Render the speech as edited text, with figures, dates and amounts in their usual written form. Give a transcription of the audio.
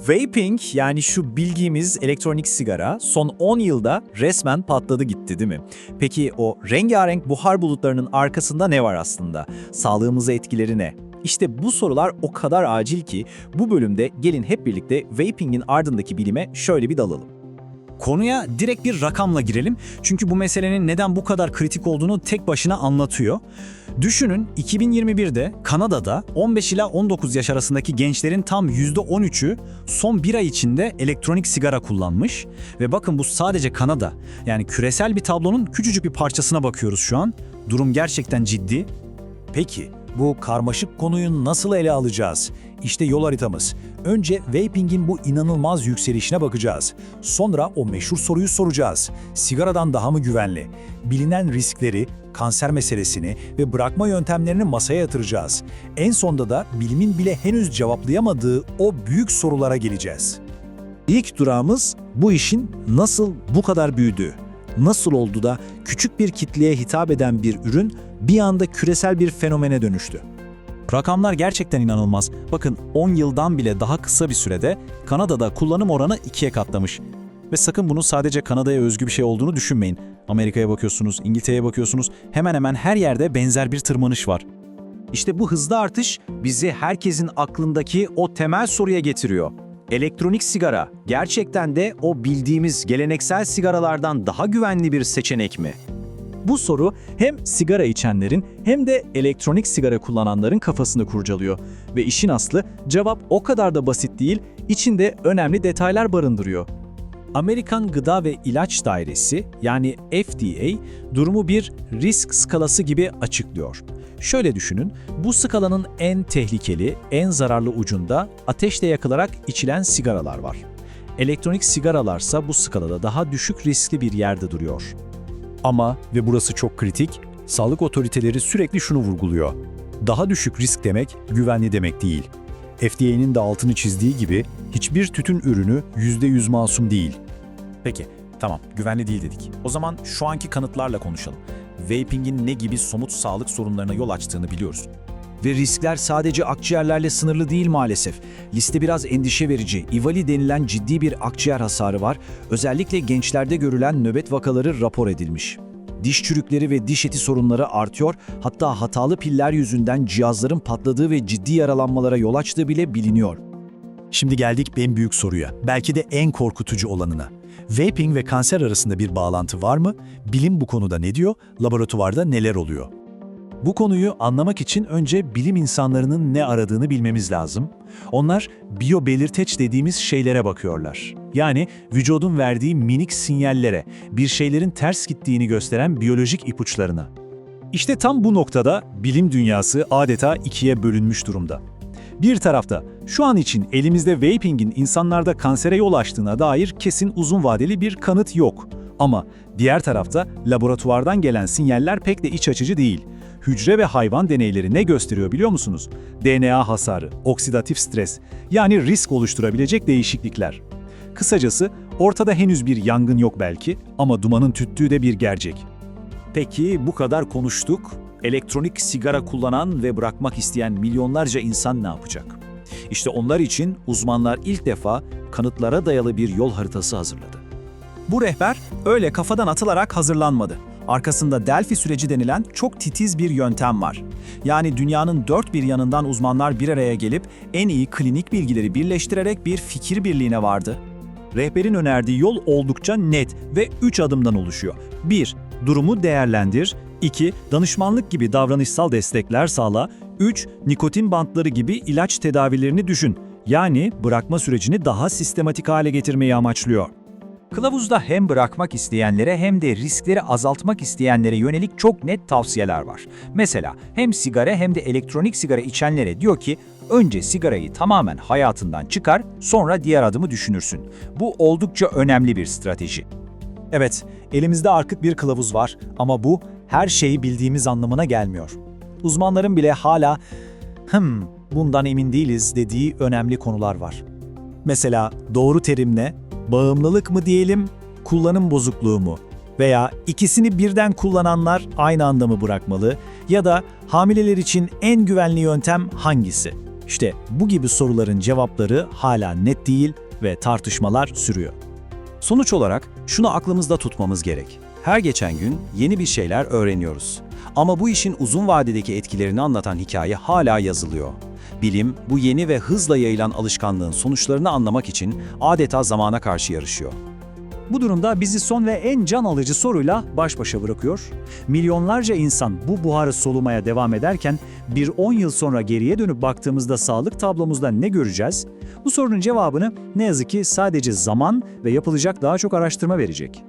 Vaping yani şu bildiğimiz elektronik sigara son 10 yılda resmen patladı gitti değil mi? Peki o rengarenk buhar bulutlarının arkasında ne var aslında? Sağlığımıza etkileri ne? İşte bu sorular o kadar acil ki bu bölümde gelin hep birlikte vaping'in ardındaki bilime şöyle bir dalalım. Konuya direkt bir rakamla girelim çünkü bu meselenin neden bu kadar kritik olduğunu tek başına anlatıyor. Düşünün 2021'de Kanada'da 15 ila 19 yaş arasındaki gençlerin tam %13'ü son bir ay içinde elektronik sigara kullanmış. Ve bakın bu sadece Kanada. Yani küresel bir tablonun küçücük bir parçasına bakıyoruz şu an. Durum gerçekten ciddi. Peki, bu karmaşık konuyu nasıl ele alacağız? İşte yol haritamız. Önce vaping'in bu inanılmaz yükselişine bakacağız. Sonra o meşhur soruyu soracağız. Sigaradan daha mı güvenli? Bilinen riskleri, kanser meselesini ve bırakma yöntemlerini masaya yatıracağız. En sonda da bilimin bile henüz cevaplayamadığı o büyük sorulara geleceğiz. İlk durağımız bu işin nasıl bu kadar büyüdüğü. Nasıl oldu da küçük bir kitleye hitap eden bir ürün bir anda küresel bir fenomene dönüştü? Rakamlar gerçekten inanılmaz. Bakın 10 yıldan bile daha kısa bir sürede Kanada'da kullanım oranı 2'ye katlamış. Ve sakın bunun sadece Kanada'ya özgü bir şey olduğunu düşünmeyin. Amerika'ya bakıyorsunuz, İngiltere'ye bakıyorsunuz, hemen hemen her yerde benzer bir tırmanış var. İşte bu hızlı artış bizi herkesin aklındaki o temel soruya getiriyor. Elektronik sigara gerçekten de o bildiğimiz geleneksel sigaralardan daha güvenli bir seçenek mi? Bu soru hem sigara içenlerin hem de elektronik sigara kullananların kafasını kurcalıyor. Ve işin aslı cevap o kadar da basit değil, içinde önemli detaylar barındırıyor. Amerikan Gıda ve İlaç Dairesi yani FDA durumu bir risk skalası gibi açıklıyor. Şöyle düşünün, bu skalanın en tehlikeli, en zararlı ucunda ateşle yakılarak içilen sigaralar var. Elektronik sigaralarsa bu skalada daha düşük riskli bir yerde duruyor. Ama ve burası çok kritik, sağlık otoriteleri sürekli şunu vurguluyor. Daha düşük risk demek güvenli demek değil. FDA'nın da altını çizdiği gibi hiçbir tütün ürünü %100 masum değil. Peki, tamam güvenli değil dedik. O zaman şu anki kanıtlarla konuşalım. Vaping'in ne gibi somut sağlık sorunlarına yol açtığını biliyoruz. Ve riskler sadece akciğerlerle sınırlı değil maalesef. Liste biraz endişe verici. EVALI denilen ciddi bir akciğer hasarı var. Özellikle gençlerde görülen nöbet vakaları rapor edilmiş. Diş çürükleri ve diş eti sorunları artıyor. Hatta hatalı piller yüzünden cihazların patladığı ve ciddi yaralanmalara yol açtığı bile biliniyor. Şimdi geldik en büyük soruya, belki de en korkutucu olanına. Vaping ve kanser arasında bir bağlantı var mı? Bilim bu konuda ne diyor? Laboratuvarda neler oluyor? Bu konuyu anlamak için önce bilim insanlarının ne aradığını bilmemiz lazım. Onlar biyobelirteç dediğimiz şeylere bakıyorlar. Yani vücudun verdiği minik sinyallere, bir şeylerin ters gittiğini gösteren biyolojik ipuçlarına. İşte tam bu noktada bilim dünyası adeta ikiye bölünmüş durumda. Bir tarafta şu an için elimizde vaping'in insanlarda kansere yol açtığına dair kesin uzun vadeli bir kanıt yok. Ama diğer tarafta laboratuvardan gelen sinyaller pek de iç açıcı değil. Hücre ve hayvan deneyleri ne gösteriyor biliyor musunuz? DNA hasarı, oksidatif stres, yani risk oluşturabilecek değişiklikler. Kısacası ortada henüz bir yangın yok belki ama dumanın tüttüğü de bir gerçek. Peki bu kadar konuştuk. Elektronik sigara kullanan ve bırakmak isteyen milyonlarca insan ne yapacak? İşte onlar için uzmanlar ilk defa kanıtlara dayalı bir yol haritası hazırladı. Bu rehber öyle kafadan atılarak hazırlanmadı. Arkasında Delphi süreci denilen çok titiz bir yöntem var. Yani dünyanın dört bir yanından uzmanlar bir araya gelip en iyi klinik bilgileri birleştirerek bir fikir birliğine vardı. Rehberin önerdiği yol oldukça net ve 3 adımdan oluşuyor. 1. Durumu değerlendir. 2. Danışmanlık gibi davranışsal destekler sağla. 3. Nikotin bantları gibi ilaç tedavilerini düşün. Yani bırakma sürecini daha sistematik hale getirmeyi amaçlıyor. Kılavuzda hem bırakmak isteyenlere hem de riskleri azaltmak isteyenlere yönelik çok net tavsiyeler var. Mesela hem sigara hem de elektronik sigara içenlere diyor ki, önce sigarayı tamamen hayatından çıkar, sonra diğer adımı düşünürsün. Bu oldukça önemli bir strateji. Evet, elimizde arkık bir kılavuz var ama bu her şeyi bildiğimiz anlamına gelmiyor. Uzmanların bile hala bundan emin değiliz dediği önemli konular var. Mesela doğru terim ne? Bağımlılık mı diyelim, kullanım bozukluğu mu? Veya ikisini birden kullananlar aynı anda mı bırakmalı? Ya da hamileler için en güvenli yöntem hangisi? İşte bu gibi soruların cevapları hala net değil ve tartışmalar sürüyor. Sonuç olarak şunu aklımızda tutmamız gerek. Her geçen gün yeni bir şeyler öğreniyoruz. Ama bu işin uzun vadedeki etkilerini anlatan hikaye hala yazılıyor. Bilim, bu yeni ve hızla yayılan alışkanlığın sonuçlarını anlamak için adeta zamana karşı yarışıyor. Bu durumda bizi son ve en can alıcı soruyla baş başa bırakıyor. Milyonlarca insan bu buharı solumaya devam ederken bir 10 yıl sonra geriye dönüp baktığımızda sağlık tablomuzda ne göreceğiz? Bu sorunun cevabını ne yazık ki sadece zaman ve yapılacak daha çok araştırma verecek.